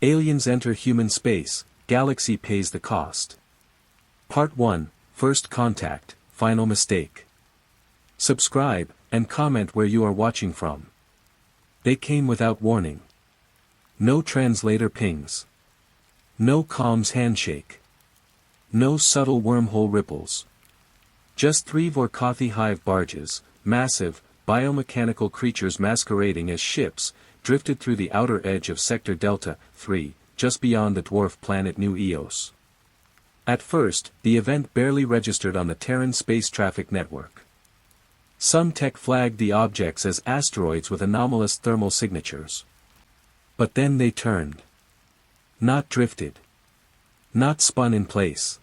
Aliens enter human space, galaxy pays the cost. Part 1, First Contact, Final Mistake. Subscribe, and comment where you are watching from. They came without warning. No translator pings. No comms handshake. No subtle wormhole ripples. Just 3 Vorkothi hive barges, massive, biomechanical creatures masquerading as ships, drifted through the outer edge of Sector Delta 3, just beyond the dwarf planet New Eos. At first, the event barely registered on the Terran Space Traffic Network. Some tech flagged the objects as asteroids with anomalous thermal signatures. But then they turned. Not drifted. Not spun in place.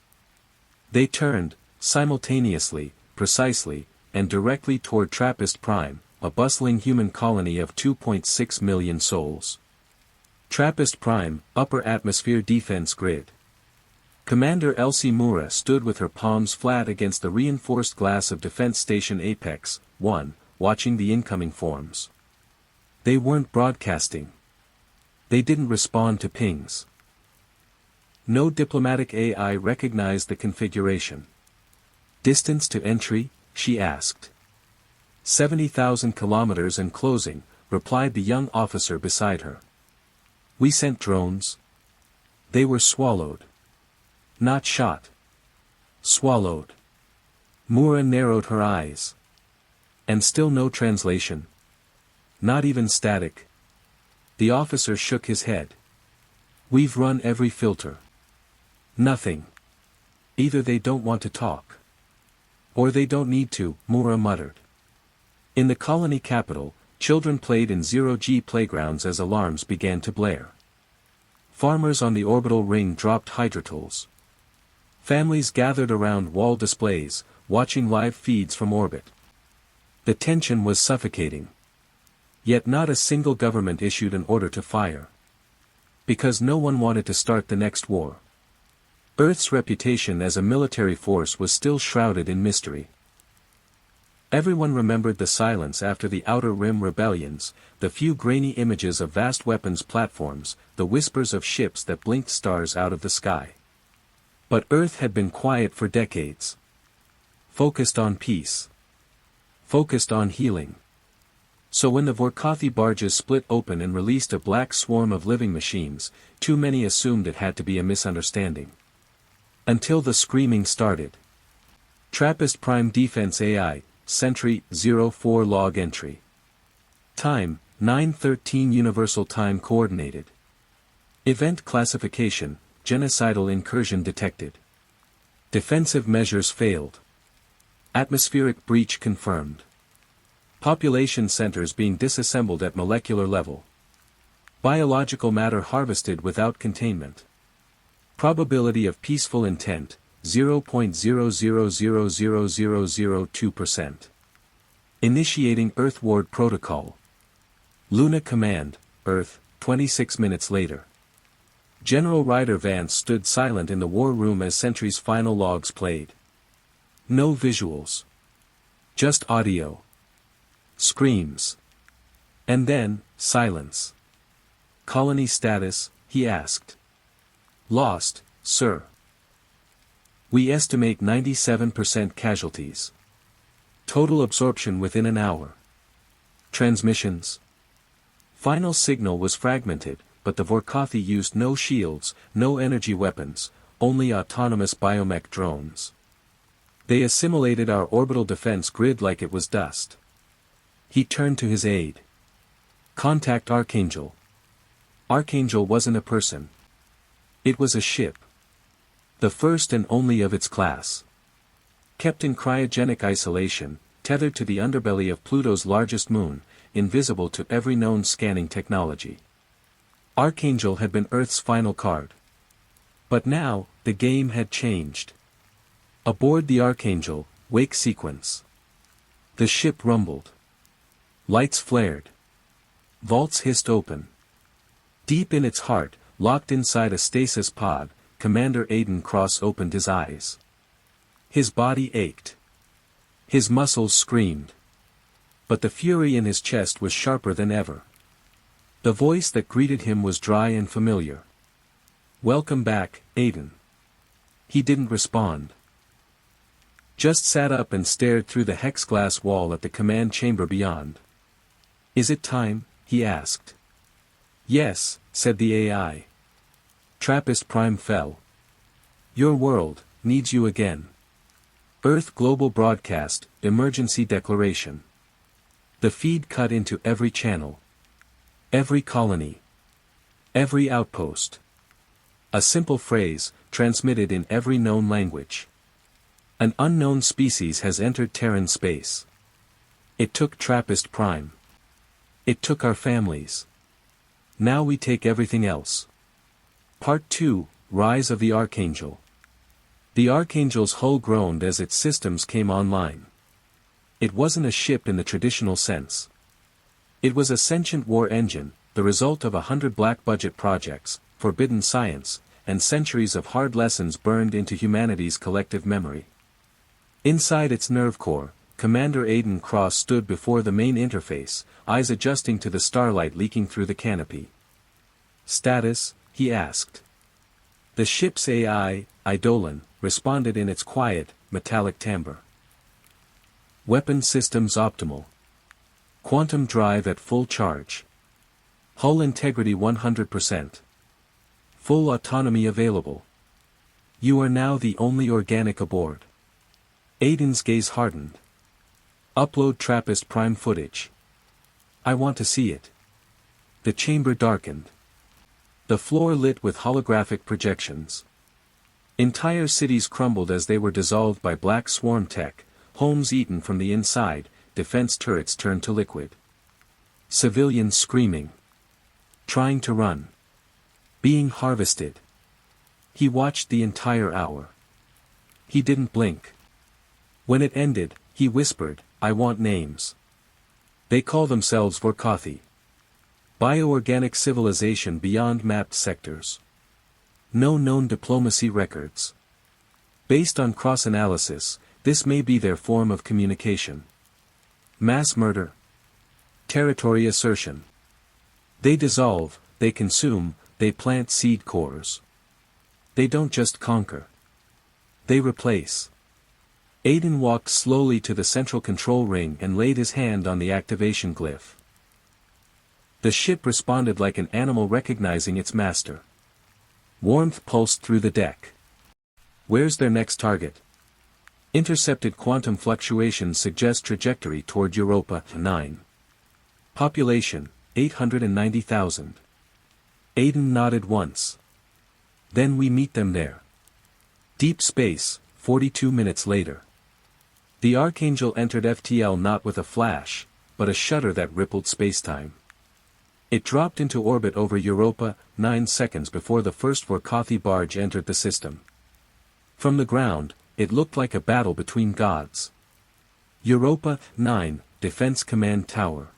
They turned, simultaneously, precisely, and directly toward Trappist Prime, a bustling human colony of 2.6 million souls. Trappist Prime, Upper Atmosphere Defense Grid. Commander Elsie Mura stood with her palms flat against the reinforced glass of Defense Station Apex 1, watching the incoming forms. They weren't broadcasting. They didn't respond to pings. No diplomatic AI recognized the configuration. Distance to entry, she asked. 70,000 kilometers and closing, replied the young officer beside her. We sent drones. They were swallowed. Not shot. Swallowed. Mura narrowed her eyes. And still no translation. Not even static. The officer shook his head. We've run every filter. Nothing. Either they don't want to talk. Or they don't need to, Mura muttered. In the colony capital, children played in zero-G playgrounds as alarms began to blare. Farmers on the orbital ring dropped hydrotools. Families gathered around wall displays, watching live feeds from orbit. The tension was suffocating. Yet not a single government issued an order to fire. Because no one wanted to start the next war. Earth's reputation as a military force was still shrouded in mystery. Everyone remembered the silence after the Outer Rim rebellions, the few grainy images of vast weapons platforms, the whispers of ships that blinked stars out of the sky. But Earth had been quiet for decades. Focused on peace. Focused on healing. So when the Vorkothi barges split open and released a black swarm of living machines, too many assumed it had to be a misunderstanding. Until the screaming started. Trappist Prime Defense AI, Sentry 04 Log Entry. Time, 9:13 Universal Time Coordinated. Event Classification, Genocidal Incursion Detected. Defensive measures failed. Atmospheric breach confirmed. Population centers being disassembled at molecular level. Biological matter harvested without containment. Probability of peaceful intent, 0.000002%. Initiating Earthward Protocol. Luna Command, Earth, 26 minutes later. General Ryder Vance stood silent in the war room as Sentry's final logs played. No visuals. Just audio. Screams. And then, silence. Colony status, he asked. Lost, sir. We estimate 97% casualties. Total absorption within an hour. Transmissions. Final signal was fragmented, but the Vorkothi used no shields, no energy weapons, only autonomous biomech drones. They assimilated our orbital defense grid like it was dust. He turned to his aide. Contact Archangel. Archangel wasn't a person. It was a ship. The first and only of its class. Kept in cryogenic isolation, tethered to the underbelly of Pluto's largest moon, invisible to every known scanning technology. Archangel had been Earth's final card. But now, the game had changed. Aboard the Archangel, wake sequence. The ship rumbled. Lights flared. Vaults hissed open. Deep in its heart, locked inside a stasis pod, Commander Aiden Cross opened his eyes. His body ached. His muscles screamed. But the fury in his chest was sharper than ever. The voice that greeted him was dry and familiar. "Welcome back, Aiden." He didn't respond. Just sat up and stared through the hex-glass wall at the command chamber beyond. "Is it time?" he asked. "Yes," said the AI. "Trappist Prime fell. Your world needs you again. Earth Global Broadcast, Emergency Declaration." The feed cut into every channel. Every colony. Every outpost. A simple phrase, transmitted in every known language. "An unknown species has entered Terran space. It took Trappist Prime. It took our families. Now we take everything else." Part 2, Rise of the Archangel. The Archangel's hull groaned as its systems came online. It wasn't a ship in the traditional sense. It was a sentient war engine, the result of 100 black-budget projects, forbidden science, and centuries of hard lessons burned into humanity's collective memory. Inside its nerve core, Commander Aiden Cross stood before the main interface, eyes adjusting to the starlight leaking through the canopy. "Status?" he asked. The ship's AI, Eidolon, responded in its quiet, metallic timbre. "Weapon systems optimal. Quantum drive at full charge. Hull integrity 100%. Full autonomy available. You are now the only organic aboard." Aiden's gaze hardened. "Upload Trappist Prime footage. I want to see it." The chamber darkened. The floor lit with holographic projections. Entire cities crumbled as they were dissolved by black swarm tech, homes eaten from the inside, defense turrets turned to liquid. Civilians screaming. Trying to run. Being harvested. He watched the entire hour. He didn't blink. When it ended, he whispered, "I want names. They call themselves Vorkothi. Bioorganic civilization beyond mapped sectors. No known diplomacy records. Based on cross-analysis, this may be their form of communication. Mass murder. Territory assertion. They dissolve, they consume, they plant seed cores. They don't just conquer. They replace." Aiden walked slowly to the central control ring and laid his hand on the activation glyph. The ship responded like an animal recognizing its master. Warmth pulsed through the deck. "Where's their next target?" "Intercepted quantum fluctuations suggest trajectory toward Europa 9. Population, 890,000. Aiden nodded once. "Then we meet them there." Deep space, 42 minutes later. The Archangel entered FTL not with a flash, but a shudder that rippled spacetime. It dropped into orbit over Europa, 9 seconds before the first Vorkothi barge entered the system. From the ground, it looked like a battle between gods. Europa, 9, Defense Command Tower.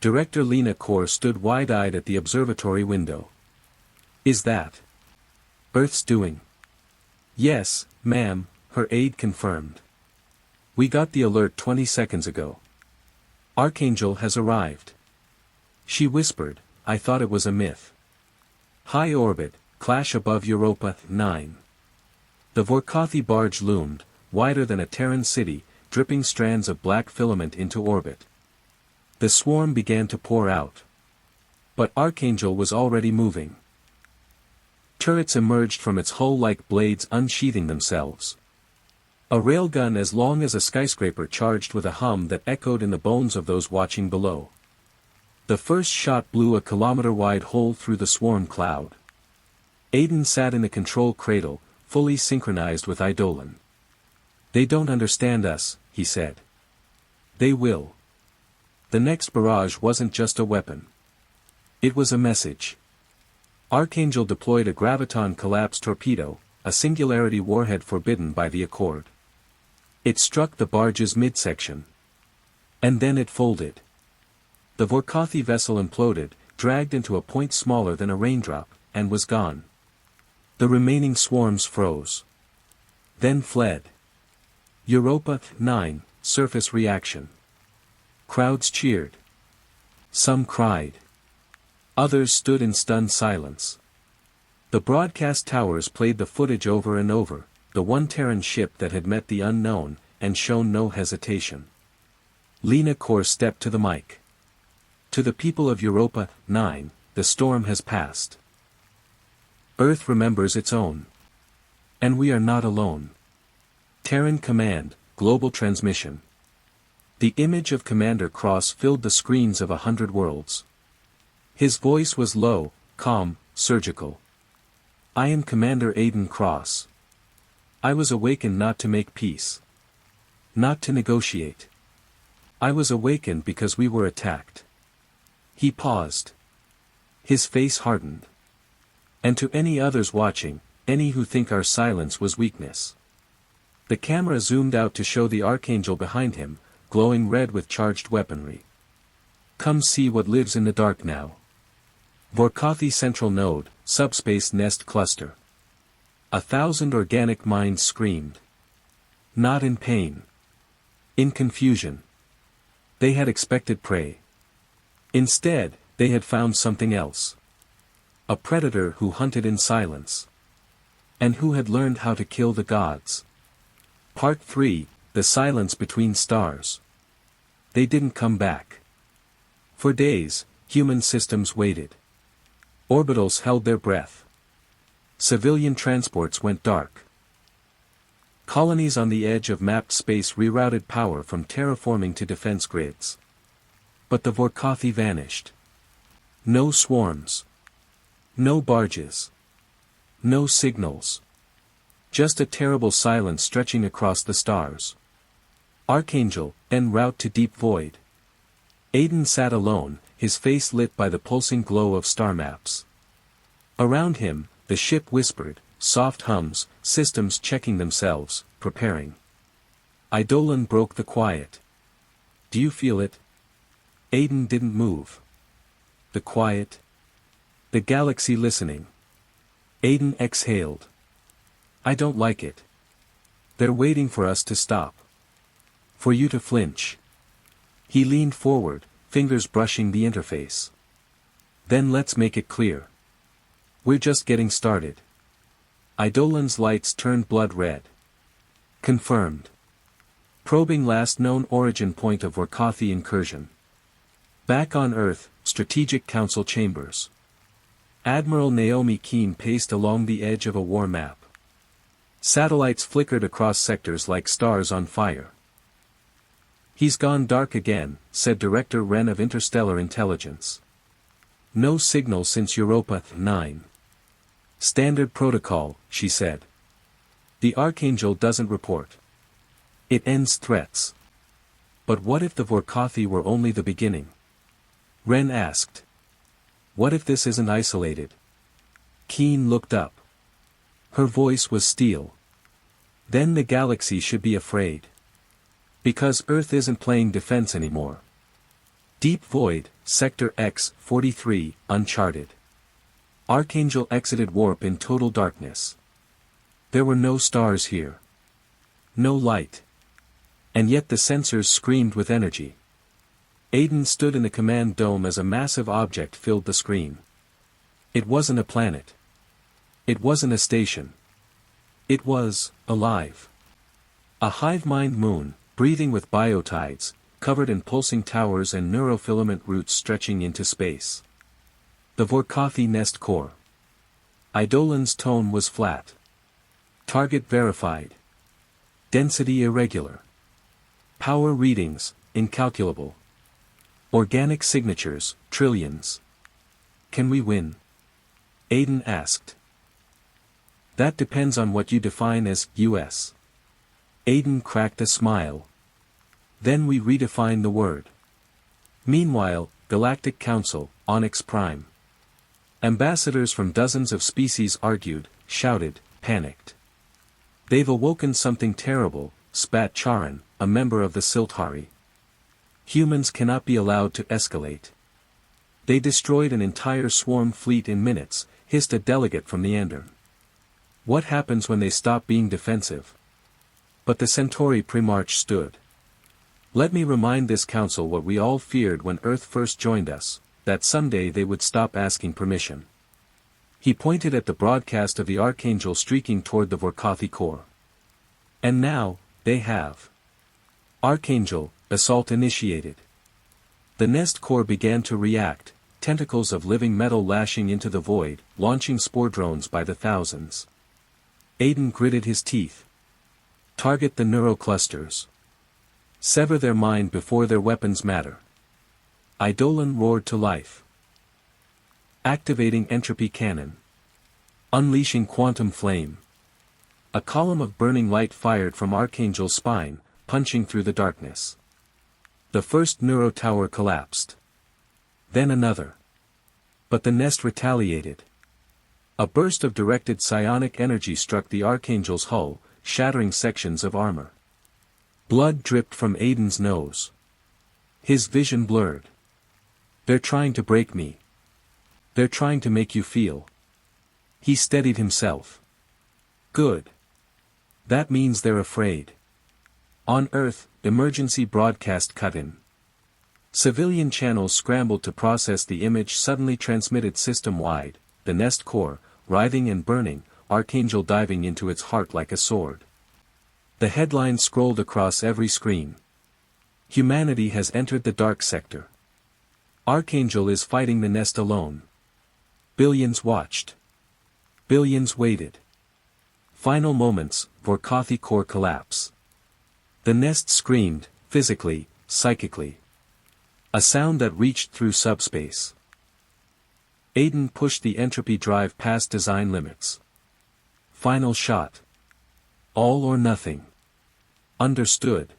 Director Lena Kor stood wide-eyed at the observatory window. "Is that Earth's doing?" "Yes, ma'am," her aide confirmed. "We got the alert 20 seconds ago. Archangel has arrived." She whispered, "I thought it was a myth." High orbit, clash above Europa 9. The Vorkothi barge loomed, wider than a Terran city, dripping strands of black filament into orbit. The swarm began to pour out. But Archangel was already moving. Turrets emerged from its hull like blades unsheathing themselves. A railgun as long as a skyscraper charged with a hum that echoed in the bones of those watching below. The first shot blew a kilometer-wide hole through the swarm cloud. Aiden sat in the control cradle, fully synchronized with Eidolon. "They don't understand us," he said. "They will." The next barrage wasn't just a weapon. It was a message. Archangel deployed a graviton collapse torpedo, a singularity warhead forbidden by the Accord. It struck the barge's midsection. And then it folded. The Vorkothi vessel imploded, dragged into a point smaller than a raindrop, and was gone. The remaining swarms froze. Then fled. Europa 9, surface reaction. Crowds cheered. Some cried. Others stood in stunned silence. The broadcast towers played the footage over and over, the one Terran ship that had met the unknown, and shown no hesitation. Lena Kor stepped to the mic. To the people of Europa, 9, the storm has passed. Earth remembers its own. And we are not alone. Terran Command, Global Transmission. The image of Commander Cross filled the screens of 100 worlds. His voice was low, calm, surgical. I am Commander Aiden Cross. I was awakened not to make peace. Not to negotiate. I was awakened because we were attacked. He paused. His face hardened. And to any others watching, any who think our silence was weakness. The camera zoomed out to show the Archangel behind him, glowing red with charged weaponry. Come see what lives in the dark now. Vorkothi Central Node, Subspace Nest Cluster. 1,000 organic minds screamed. Not in pain. In confusion. They had expected prey. Instead, they had found something else. A predator who hunted in silence. And who had learned how to kill the gods. Part 3, The Silence Between Stars. They didn't come back. For days, human systems waited. Orbitals held their breath. Civilian transports went dark. Colonies on the edge of mapped space rerouted power from terraforming to defense grids. But the Vorkothi vanished. No swarms. No barges. No signals. Just a terrible silence stretching across the stars. Archangel, en route to deep void. Aiden sat alone, his face lit by the pulsing glow of star maps. Around him, the ship whispered, soft hums, systems checking themselves, preparing. Eidolon broke the quiet. Do you feel it? Aiden didn't move. The quiet. The galaxy listening. Aiden exhaled. I don't like it. They're waiting for us to stop. For you to flinch. He leaned forward, fingers brushing the interface. Then let's make it clear. We're just getting started. Eidolon's lights turned blood red. Confirmed. Probing last known origin point of Vorkothi incursion. Back on Earth, Strategic Council chambers. Admiral Naomi Keene paced along the edge of a war map. Satellites flickered across sectors like stars on fire. He's gone dark again, said Director Wren of Interstellar Intelligence. No signal since Europa 9. Standard protocol, she said. The Archangel doesn't report. It ends threats. But what if the Vorkothi were only the beginning? Wren asked. What if this isn't isolated? Keene looked up. Her voice was steel. Then the galaxy should be afraid. Because Earth isn't playing defense anymore. Deep Void, Sector X-43, uncharted. Archangel exited warp in total darkness. There were no stars here. No light. And yet the sensors screamed with energy. Aiden stood in the command dome as a massive object filled the screen. It wasn't a planet. It wasn't a station. It was, alive. A hive-mind moon, breathing with biotides, covered in pulsing towers and neurofilament roots stretching into space. The Vorkothi nest core. Eidolon's tone was flat. Target verified. Density irregular. Power readings, incalculable. Organic signatures, trillions. Can we win? Aiden asked. That depends on what you define as US. Aiden cracked a smile. Then we redefine the word. Meanwhile, Galactic Council, Onyx Prime. Ambassadors from dozens of species argued, shouted, panicked. They've awoken something terrible, spat Charon, a member of the Silthari. Humans cannot be allowed to escalate. They destroyed an entire swarm fleet in minutes, hissed a delegate from the Andern. What happens when they stop being defensive? But the Centauri Primarch stood. Let me remind this council what we all feared when Earth first joined us, that someday they would stop asking permission. He pointed at the broadcast of the Archangel streaking toward the Vorkothi core. And now, they have. Archangel, assault initiated. The nest core began to react, tentacles of living metal lashing into the void, launching spore drones by the thousands. Aiden gritted his teeth. Target the neuroclusters. Sever their mind before their weapons matter. Eidolon roared to life. Activating entropy cannon. Unleashing quantum flame. A column of burning light fired from Archangel's spine, punching through the darkness. The first neurotower collapsed. Then another. But the nest retaliated. A burst of directed psionic energy struck the Archangel's hull, shattering sections of armor. Blood dripped from Aiden's nose. His vision blurred. They're trying to break me. They're trying to make you feel. He steadied himself. Good. That means they're afraid. On Earth, emergency broadcast cut in. Civilian channels scrambled to process the image suddenly transmitted system-wide, the nest core, writhing and burning, Archangel diving into its heart like a sword. The headline scrolled across every screen. Humanity has entered the dark sector. Archangel is fighting the nest alone. Billions watched. Billions waited. Final moments, Vorkothi core collapse. The nest screamed, physically, psychically. A sound that reached through subspace. Aiden pushed the entropy drive past design limits. Final shot. All or nothing. Understood.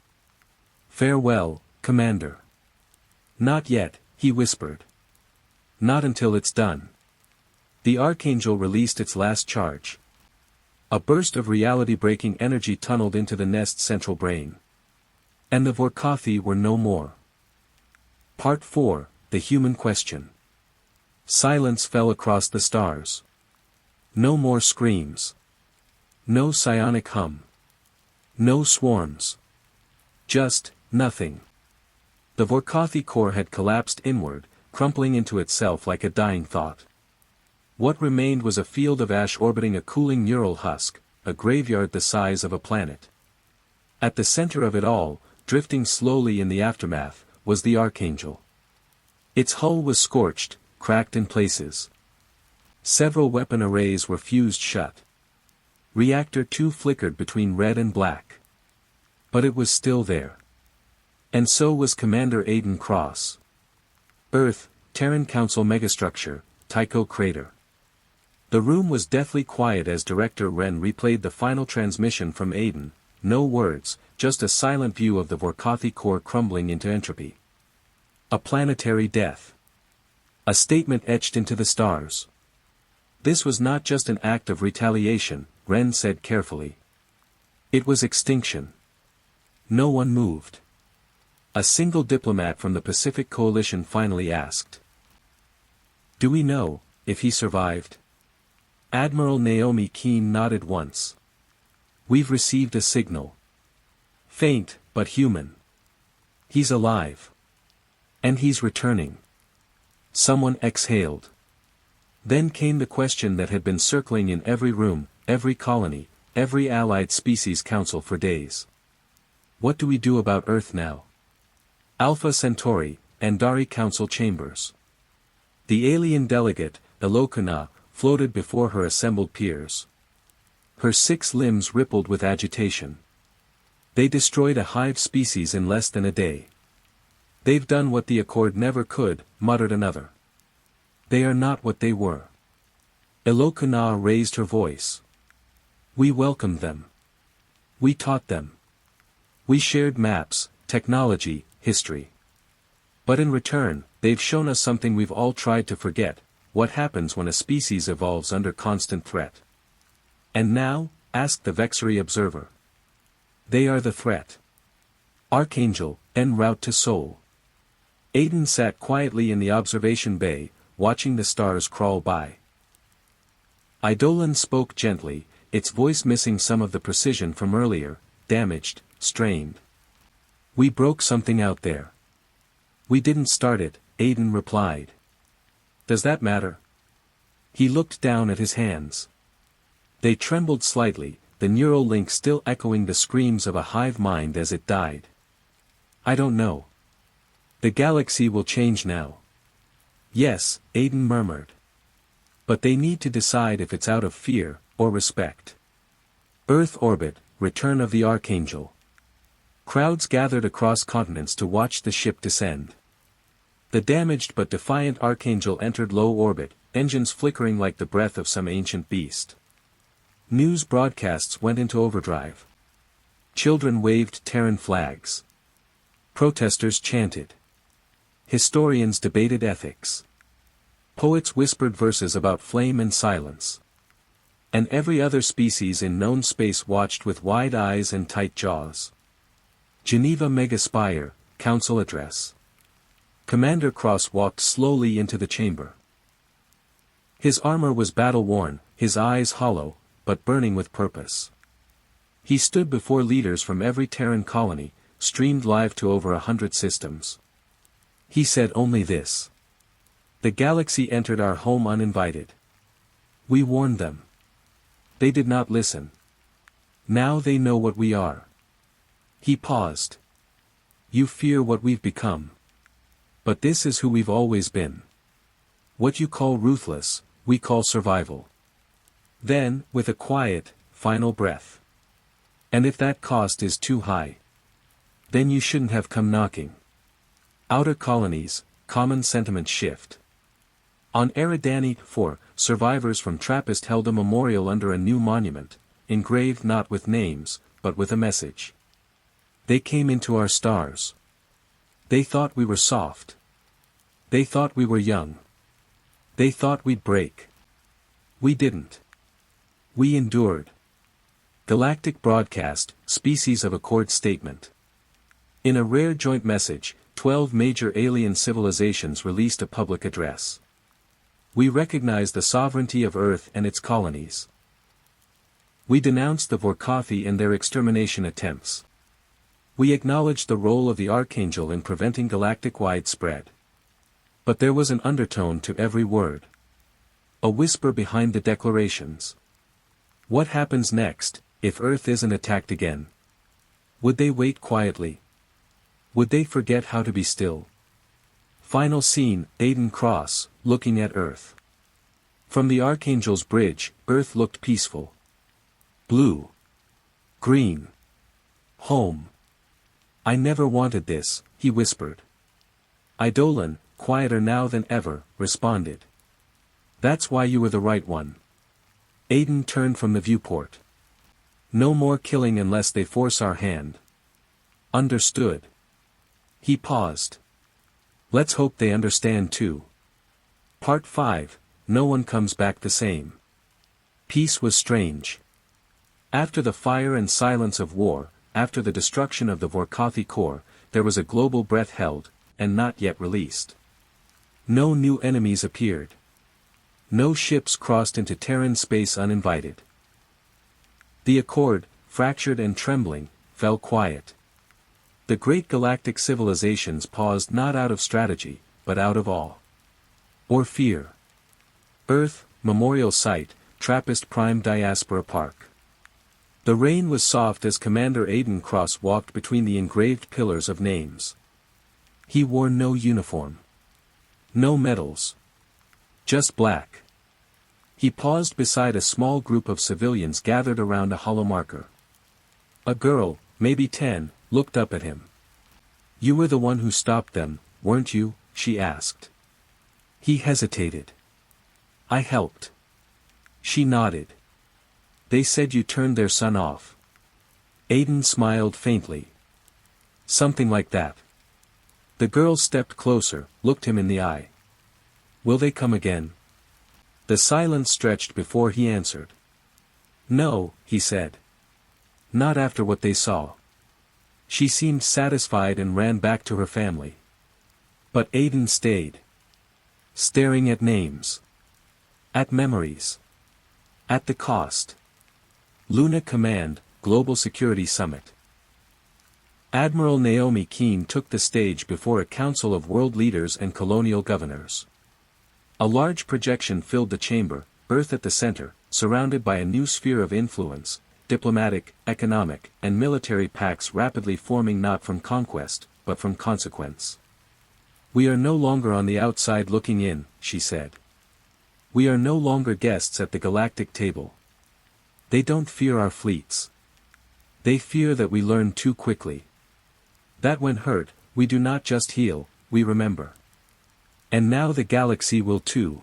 Farewell, Commander. Not yet, he whispered. Not until it's done. The Archangel released its last charge. A burst of reality-breaking energy tunneled into the nest's central brain. And the Vorkothi were no more. Part 4, The Human Question. Silence fell across the stars. No more screams. No psionic hum. No swarms. Just, nothing. The Vorkothi core had collapsed inward, crumpling into itself like a dying thought. What remained was a field of ash orbiting a cooling neural husk, a graveyard the size of a planet. At the center of it all, drifting slowly in the aftermath, was the Archangel. Its hull was scorched, cracked in places. Several weapon arrays were fused shut. Reactor 2 flickered between red and black. But it was still there. And so was Commander Aiden Cross. Earth, Terran Council Megastructure, Tycho Crater. The room was deathly quiet as Director Wren replayed the final transmission from Aiden, no words, just a silent view of the Vorkothi core crumbling into entropy. A planetary death. A statement etched into the stars. This was not just an act of retaliation, Wren said carefully. It was extinction. No one moved. A single diplomat from the Pacific Coalition finally asked. Do we know if he survived? Admiral Naomi Keene nodded once. We've received a signal. Faint, but human. He's alive. And he's returning. Someone exhaled. Then came the question that had been circling in every room, every colony, every allied species council for days. What do we do about Earth now? Alpha Centauri, Andari Council Chambers. The alien delegate, Elokana, floated before her assembled peers. Her 6 limbs rippled with agitation. They destroyed a hive species in less than a day. They've done what the Accord never could, muttered another. They are not what they were. Elokana raised her voice. We welcomed them. We taught them. We shared maps, technology, history. But in return, they've shown us something we've all tried to forget, what happens when a species evolves under constant threat. And now, asked the Vexery observer. They are the threat. Archangel, en route to Sol. Aiden sat quietly in the observation bay, watching the stars crawl by. Eidolon spoke gently, its voice missing some of the precision from earlier, damaged, strained. We broke something out there. We didn't start it, Aiden replied. Does that matter? He looked down at his hands. They trembled slightly, the neural link still echoing the screams of a hive mind as it died. I don't know. The galaxy will change now. Yes, Aiden murmured. But they need to decide if it's out of fear, or respect. Earth orbit, return of the Archangel. Crowds gathered across continents to watch the ship descend. The damaged but defiant Archangel entered low orbit, engines flickering like the breath of some ancient beast. News broadcasts went into overdrive. Children waved Terran flags. Protesters chanted. Historians debated ethics. Poets whispered verses about flame and silence. And every other species in known space watched with wide eyes and tight jaws. Geneva Megaspire, Council Address. Commander Cross walked slowly into the chamber. His armor was battle-worn, his eyes hollow, but burning with purpose. He stood before leaders from every Terran colony, streamed live to over 100 systems. He said only this. The galaxy entered our home uninvited. We warned them. They did not listen. Now they know what we are. He paused. You fear what we've become. But this is who we've always been. What you call ruthless, we call survival. Then, with a quiet, final breath. And if that cost is too high, then you shouldn't have come knocking. Outer colonies, common sentiments shift. On Eridani 4, survivors from Trappist held a memorial under a new monument, engraved not with names, but with a message. They came into our stars. They thought we were soft. They thought we were young. They thought we'd break. We didn't. We endured. Galactic Broadcast, Species of Accord Statement. In a rare joint message, 12 major alien civilizations released a public address. We recognize the sovereignty of Earth and its colonies. We denounce the Vorkothi and their extermination attempts. We acknowledge the role of the Archangel in preventing galactic widespread. But there was an undertone to every word. A whisper behind the declarations. What happens next, if Earth isn't attacked again? Would they wait quietly? Would they forget how to be still? Final scene, Aiden Cross, looking at Earth. From the Archangel's bridge, Earth looked peaceful. Blue. Green. Home. I never wanted this, he whispered. Eidolon, quieter now than ever, responded. That's why you were the right one. Aiden turned from the viewport. No more killing unless they force our hand. Understood. He paused. Let's hope they understand too. Part 5, No one comes back the same. Peace was strange. After the fire and silence of war, after the destruction of the Vorkothi core, there was a global breath held, and not yet released. No new enemies appeared. No ships crossed into Terran space uninvited. The Accord, fractured and trembling, fell quiet. The great galactic civilizations paused not out of strategy, but out of awe. Or fear. Earth, Memorial Site, Trappist Prime Diaspora Park. The rain was soft as Commander Aiden Cross walked between the engraved pillars of names. He wore no uniform. No medals. Just black. He paused beside a small group of civilians gathered around a hollow marker. A girl, maybe 10, looked up at him. You were the one who stopped them, weren't you? She asked. He hesitated. I helped. She nodded. They said you turned their son off. Aiden smiled faintly. Something like that. The girl stepped closer, looked him in the eye. Will they come again? The silence stretched before he answered. No, he said. Not after what they saw. She seemed satisfied and ran back to her family. But Aiden stayed. Staring at names. At memories. At the cost. Luna Command, Global Security Summit. Admiral Naomi Keene took the stage before a council of world leaders and colonial governors. A large projection filled the chamber, Earth at the center, surrounded by a new sphere of influence, diplomatic, economic, and military pacts rapidly forming not from conquest, but from consequence. "We are no longer on the outside looking in," she said. "We are no longer guests at the galactic table. They don't fear our fleets. They fear that we learn too quickly. That when hurt, we do not just heal, we remember. And now the galaxy will too.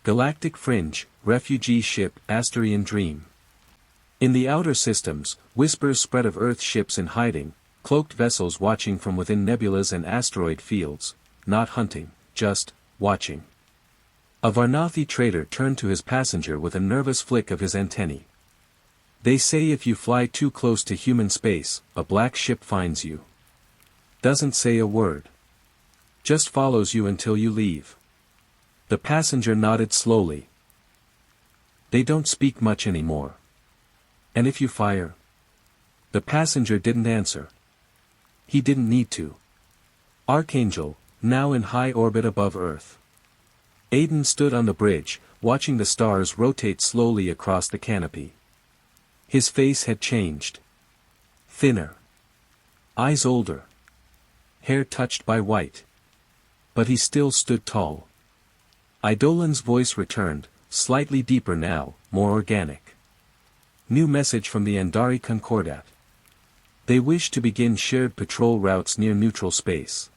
Galactic fringe, refugee ship, Asterian dream. In the outer systems, whispers spread of Earth ships in hiding, cloaked vessels watching from within nebulas and asteroid fields, not hunting, just watching." A Varnathi trader turned to his passenger with a nervous flick of his antennae. "They say if you fly too close to human space, a black ship finds you. Doesn't say a word. Just follows you until you leave." The passenger nodded slowly. "They don't speak much anymore. And if you fire?" The passenger didn't answer. He didn't need to. Archangel, now in high orbit above Earth. Aiden stood on the bridge, watching the stars rotate slowly across the canopy. His face had changed. Thinner. Eyes older. Hair touched by white. But he still stood tall. Eidolon's voice returned, slightly deeper now, more organic. "New message from the Andari Concordat. They wish to begin shared patrol routes near neutral space.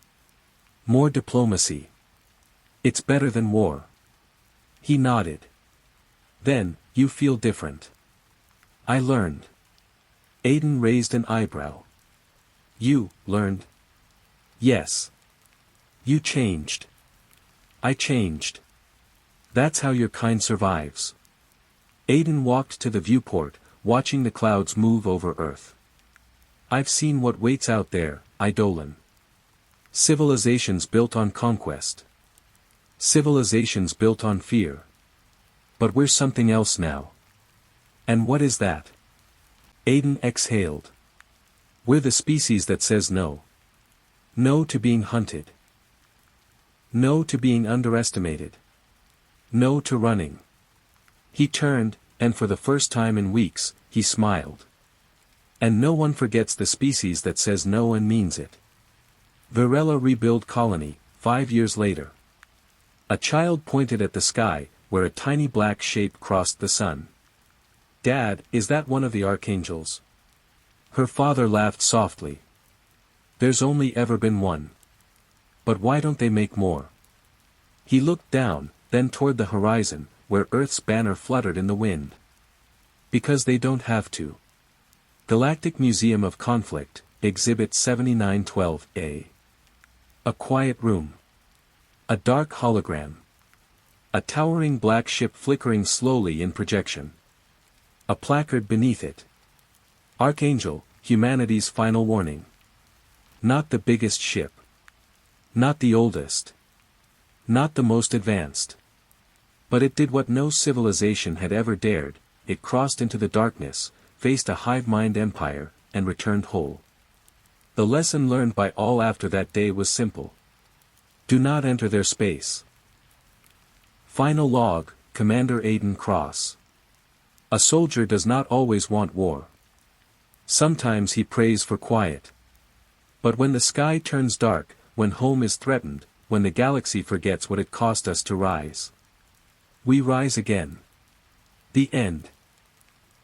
More diplomacy. It's better than war." He nodded. "Then, you feel different." "I learned." Aiden raised an eyebrow. "You learned?" "Yes." "You changed." "I changed. That's how your kind survives." Aiden walked to the viewport, watching the clouds move over Earth. "I've seen what waits out there, Eidolon. Civilizations built on conquest. Civilizations built on fear. But we're something else now." "And what is that?" Aiden exhaled. "We're the species that says no. No to being hunted. No to being underestimated. No to running." He turned, and for the first time in weeks, he smiled. "And no one forgets the species that says no and means it." Varela rebuild colony, 5 years later. A child pointed at the sky, where a tiny black shape crossed the sun. "Dad, is that one of the archangels?" Her father laughed softly. "There's only ever been one. But why don't they make more?" He looked down, then toward the horizon, where Earth's banner fluttered in the wind. "Because they don't have to." Galactic Museum of Conflict, Exhibit 7912A. A quiet room. A dark hologram. A towering black ship flickering slowly in projection. A placard beneath it. "Archangel, humanity's final warning." Not the biggest ship. Not the oldest. Not the most advanced. But it did what no civilization had ever dared. It crossed into the darkness, faced a hive-mind empire, and returned whole. The lesson learned by all after that day was simple. Do not enter their space. Final log, Commander Aiden Cross. A soldier does not always want war. Sometimes he prays for quiet. But when the sky turns dark, when home is threatened, when the galaxy forgets what it cost us to rise, we rise again. The end.